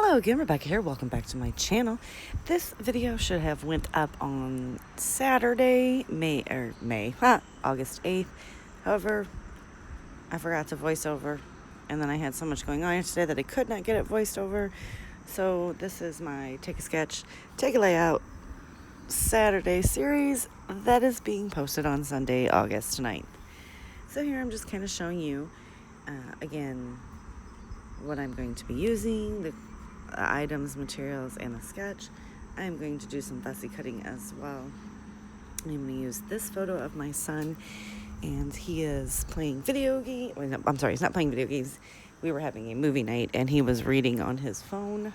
Hello again, Rebecca here. Welcome back to my channel. This video should have went up on Saturday, August 8th. However, I forgot to voice over, and then I had so much going on yesterday that I could not get it voiced over. So this is my Take a Sketch, Take a Layout Saturday series that is being posted on Sunday, August 9th. So here I'm just kind of showing you, again, what I'm going to be using, the items, materials, and the sketch. I'm going to do some fussy cutting as well. I'm going to use this photo of my son, and he is playing video games. I'm sorry, he's not playing video games. We were having a movie night, and he was reading on his phone.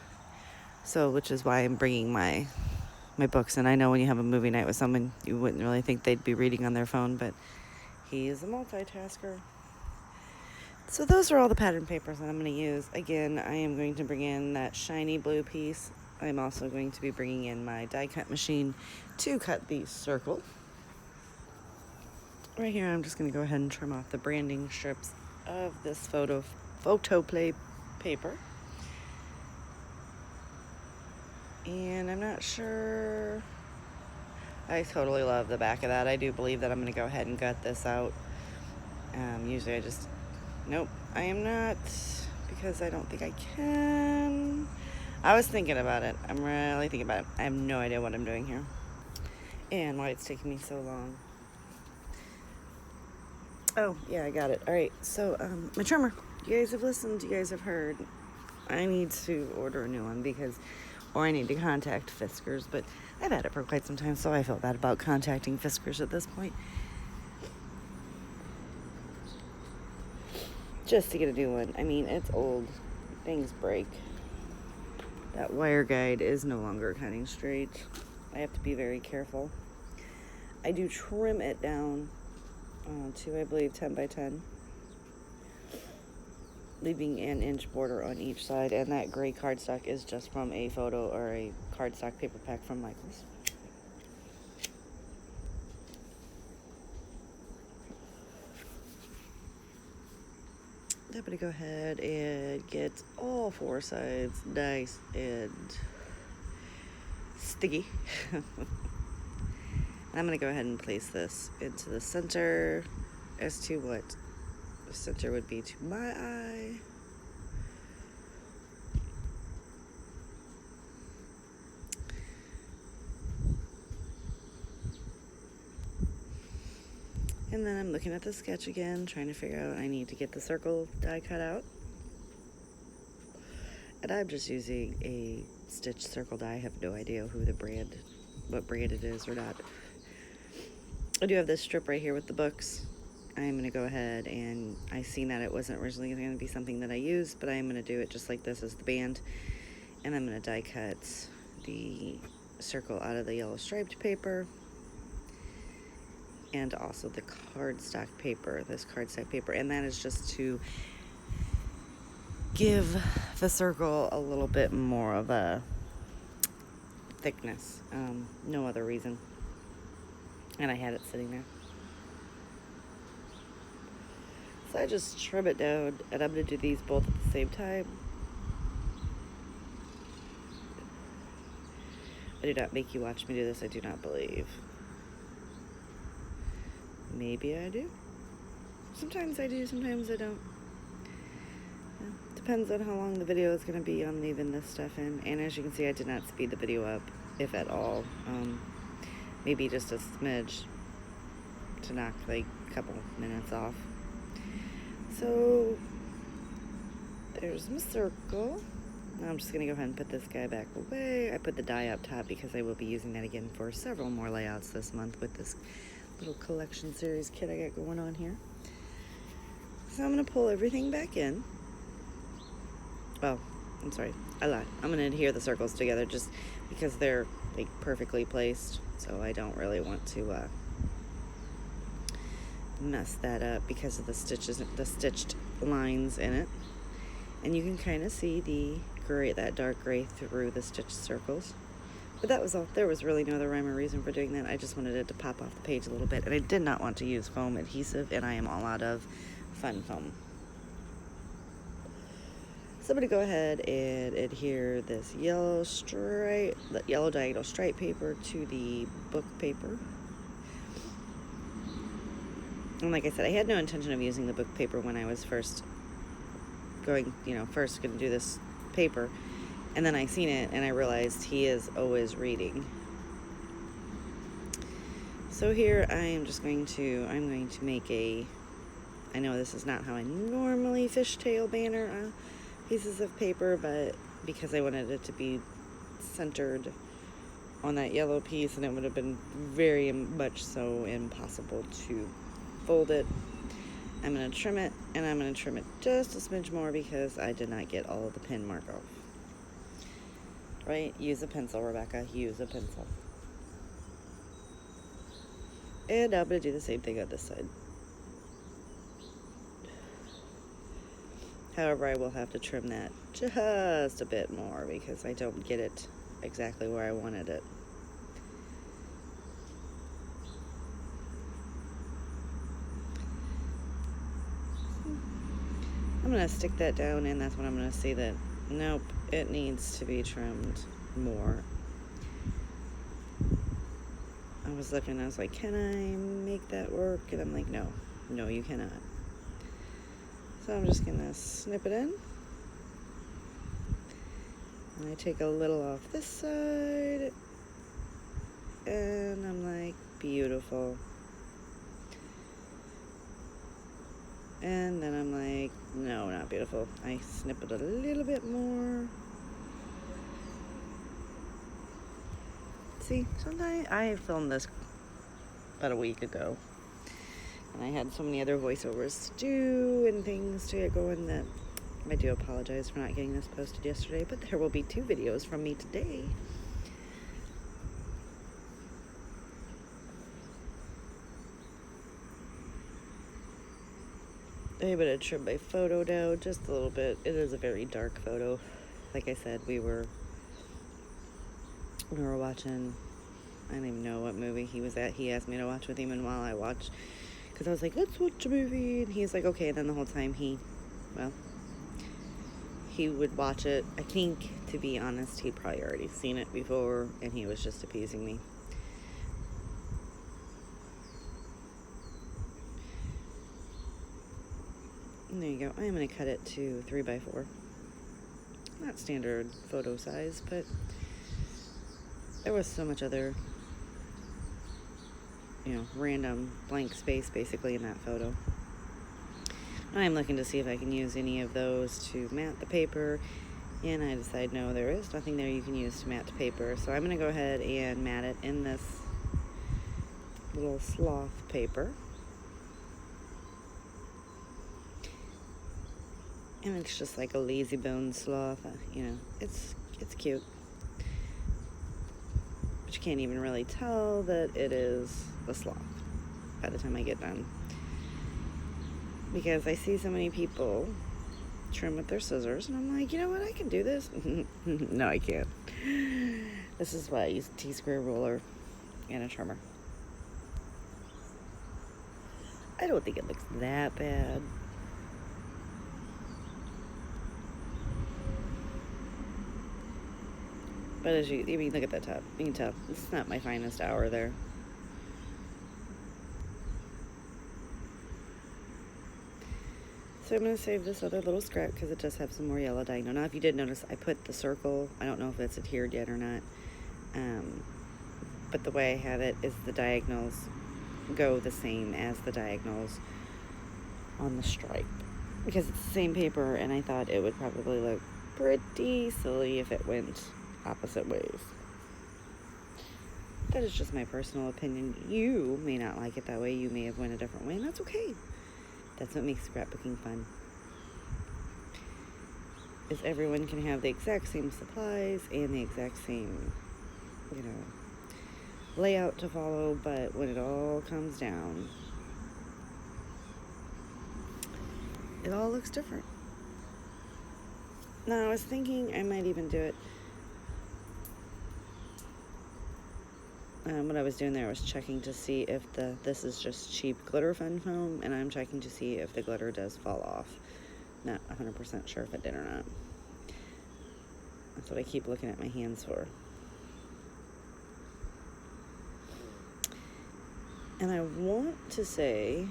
So, which is why I'm bringing my books. And I know when you have a movie night with someone, you wouldn't really think they'd be reading on their phone, but he is a multitasker. So those are all the pattern papers that I'm going to use. Again, I am going to bring in that shiny blue piece. I'm also going to be bringing in my die cut machine to cut the circle. Right here, I'm just going to go ahead and trim off the branding strips of this photo play paper. And I'm not sure. I totally love the back of that. I do believe that I'm going to go ahead and gut this out. Usually nope, I am not, because I don't think I can. I was thinking about it. I'm really thinking about it. I have no idea what I'm doing here and why it's taking me so long. Oh, yeah, I got it. All right, so my trimmer. You guys have listened. You guys have heard. I need to order a new one or I need to contact Fiskars, but I've had it for quite some time, so I feel bad about contacting Fiskars at this point. Just to get a new one. I mean, it's old. Things break. That wire guide is no longer cutting straight. I have to be very careful. I do trim it down to, I believe, 10 by 10. Leaving an inch border on each side. And that gray cardstock is just from a photo or a cardstock paper pack from Michaels. I'm going to go ahead and get all four sides nice and sticky. And I'm going to go ahead and place this into the center as to what the center would be to my eye. And then I'm looking at the sketch again, trying to figure out I need to get the circle die cut out. And I'm just using a stitch circle die. I have no idea what brand it is or not. I do have this strip right here with the books. I'm going to go ahead and I seen that it wasn't originally going to be something that I used, but I'm going to do it just like this as the band. And I'm going to die cut the circle out of the yellow striped paper. And also the cardstock paper, and that is just to give the circle a little bit more of a thickness, no other reason. And I had it sitting there. So I just trim it down, and I'm going to do these both at the same time. I do not make you watch me do this, I do not believe. Maybe I do. Sometimes I do, sometimes I don't. Depends on how long the video is going to be on leaving this stuff in. And as you can see, I did not speed the video up, if at all. Maybe just a smidge to knock like a couple minutes off. So there's my circle. Now I'm just going to go ahead and put this guy back away. I put the die up top because I will be using that again for several more layouts this month with this little collection series kit I got going on here. So I'm going to pull everything back in. Oh, I'm sorry, I lied. I'm going to adhere the circles together just because they're like perfectly placed, so I don't really want to mess that up because of the stitched lines in it. And you can kind of see that dark gray through the stitched circles. But that was all. There was really no other rhyme or reason for doing that. I just wanted it to pop off the page a little bit. And I did not want to use foam adhesive, and I am all out of fun foam. So I'm going to go ahead and adhere this yellow diagonal stripe paper to the book paper. And like I said, I had no intention of using the book paper when I was first going to do this paper. And then I seen it and I realized he is always reading. So here I'm going to make I know this is not how I normally fishtail banner pieces of paper, but because I wanted it to be centered on that yellow piece, and it would have been very much so impossible to fold it, I'm going to trim it, and I'm going to trim it just a smidge more because I did not get all of the pin mark off. Right? Use a pencil, Rebecca. Use a pencil. And I'm going to do the same thing on this side. However, I will have to trim that just a bit more because I don't get it exactly where I wanted it. I'm going to stick that down, and that's when I'm going to see that, nope, it needs to be trimmed more. I was looking, I was like, can I make that work? And I'm like, no, you cannot. So I'm just going to snip it in. And I take a little off this side. And I'm like, beautiful. And then I'm like, no, not beautiful. I snip it a little bit more. See, sometimes I filmed this about a week ago. And I had so many other voiceovers to do and things to get going that I do apologize for not getting this posted yesterday, but there will be 2 videos from me today. I'm able to trim my photo down just a little bit. It is a very dark photo. Like I said, we were watching, I don't even know what movie he was at. He asked me to watch with him, and while I watched, because I was like, let's watch a movie, and he's like, okay. And then the whole time he would watch it. I think, to be honest, he'd probably already seen it before, and he was just appeasing me. And there you go. I'm going to cut it to 3x4. Not standard photo size, but there was so much other, random blank space basically in that photo. I'm looking to see if I can use any of those to mat the paper, and I decide no, there is nothing there you can use to mat the paper. So I'm going to go ahead and mat it in this little sloth paper. And it's just like a lazy bone sloth, it's cute. But you can't even really tell that it is a sloth by the time I get done. Because I see so many people trim with their scissors, and I'm like, you know what, I can do this. No, I can't. This is why I use a T-square ruler and a trimmer. I don't think it looks that bad. But as look at that top. You can tell it's not my finest hour there. So I'm going to save this other little scrap because it does have some more yellow diagonal. Now, if you did notice, I put the circle. I don't know if it's adhered yet or not. But the way I have it is the diagonals go the same as the diagonals on the stripe. Because it's the same paper, and I thought it would probably look pretty silly if it went opposite ways. That is just my personal opinion. You may not like it that way. You may have went a different way, and that's okay. That's what makes scrapbooking fun. Is everyone can have the exact same supplies and the exact same, layout to follow, but when it all comes down, it all looks different. Now, I was thinking I might even do it. What I was doing there was checking to see if this is just cheap glitter fun foam, and I'm checking to see if the glitter does fall off. Not 100% sure if it did or not. That's what I keep looking at my hands for. And I want to say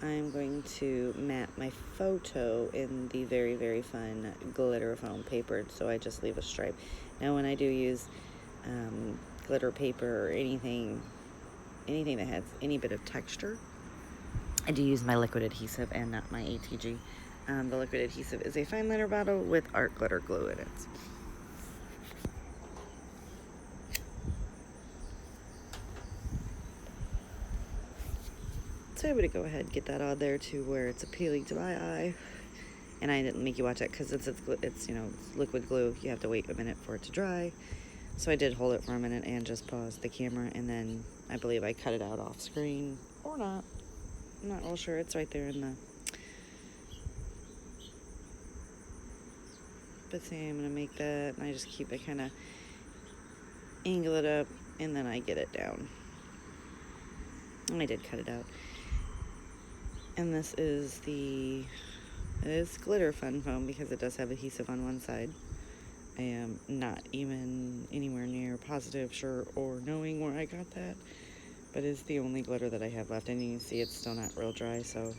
I'm going to map my photo in the very, very fun glitter foam paper, so I just leave a stripe. Now, when I do use glitter paper or anything that has any bit of texture, I do use my liquid adhesive and not my ATG. The liquid adhesive is a fine liner bottle with art glitter glue in it. So I'm going to go ahead and get that on there to where it's appealing to my eye. And I didn't make you watch it because it's you know, it's liquid glue. You have to wait a minute for it to dry. So I did hold it for a minute and just paused the camera, and then I believe I cut it out off screen or not. I'm not real sure. It's right there in the... But see, I'm going to make that, and I just keep it kind of angle it up, and then I get it down. And I did cut it out. And this is it is glitter fun foam because it does have adhesive on one side. I am not even anywhere near positive, sure, or knowing where I got that, but it's the only glitter that I have left, and you can see it's still not real dry, so.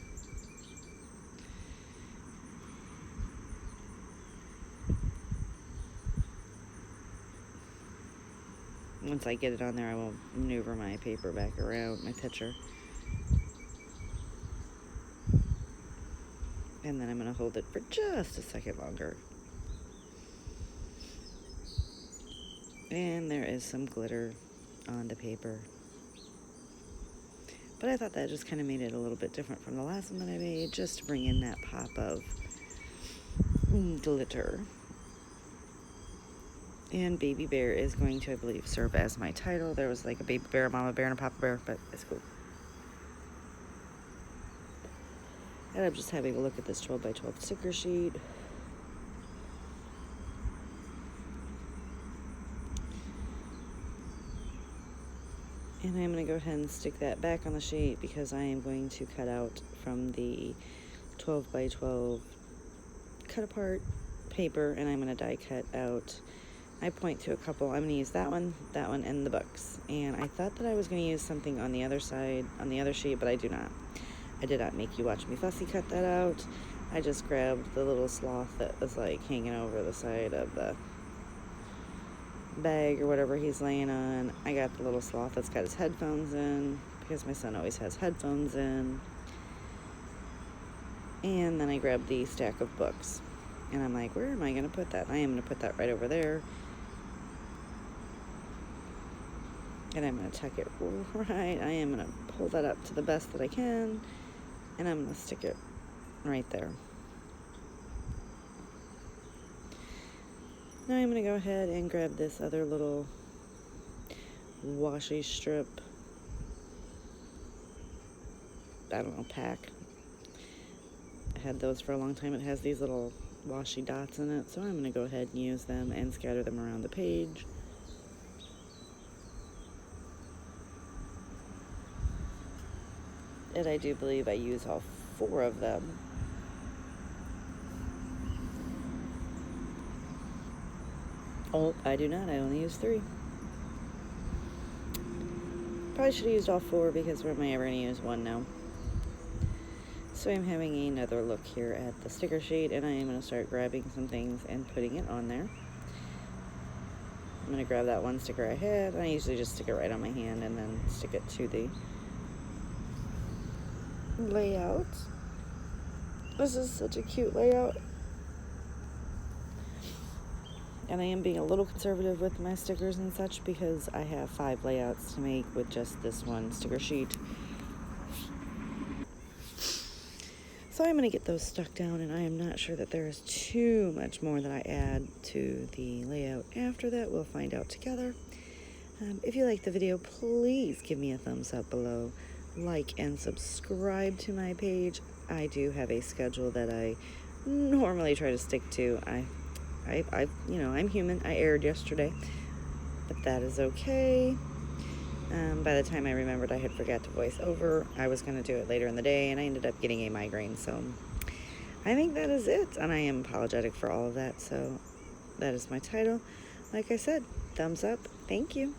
Once I get it on there, I will maneuver my paper back around my picture. And then I'm going to hold it for just a second longer. And there is some glitter on the paper. But I thought that just kind of made it a little bit different from the last one that I made, just to bring in that pop of glitter. And Baby Bear is going to, I believe, serve as my title. There was like a baby bear, a mama bear, and a papa bear, but it's cool. And I'm just having a look at this 12 by 12 sticker sheet. And I'm going to go ahead and stick that back on the sheet because I am going to cut out from the 12 by 12 cut apart paper, and I'm going to die cut out. I point to a couple. I'm going to use that one, and the books. And I thought that I was going to use something on the other side, on the other sheet, but I do not. I did not make you watch me fussy cut that out. I just grabbed the little sloth that was like hanging over the side of the bag or whatever he's laying on. I got the little sloth that's got his headphones in because my son always has headphones in. And then I grabbed the stack of books. And I'm like, where am I going to put that? I am going to put that right over there. And I'm going to tuck it right. I am going to pull that up to the best that I can. And I'm going to stick it right there. Now I'm going to go ahead and grab this other little washi strip, I don't know, pack. I had those for a long time. It has these little washi dots in it, so I'm going to go ahead and use them and scatter them around the page. And I do believe I use all 4 of them. Oh, I do not. I only use 3. Probably should have used all 4 because where am I ever going to use 1 now? So I'm having another look here at the sticker sheet, and I am going to start grabbing some things and putting it on there. I'm going to grab that one sticker I had, and I usually just stick it right on my hand and then stick it to the layout. This is such a cute layout. And I am being a little conservative with my stickers and such because I have 5 layouts to make with just this one sticker sheet. So I'm going to get those stuck down, and I am not sure that there is too much more that I add to the layout after that. We'll find out together. If you like the video, please give me a thumbs up below. Like and subscribe to my page. I do have a schedule that I normally try to stick to. You know, I'm human. I erred yesterday, but that is okay. By the time I remembered I had forgot to voice over, I was going to do it later in the day, and I ended up getting a migraine, so I think that is it, and I am apologetic for all of that. So that is my title. Like I said, thumbs up. Thank you.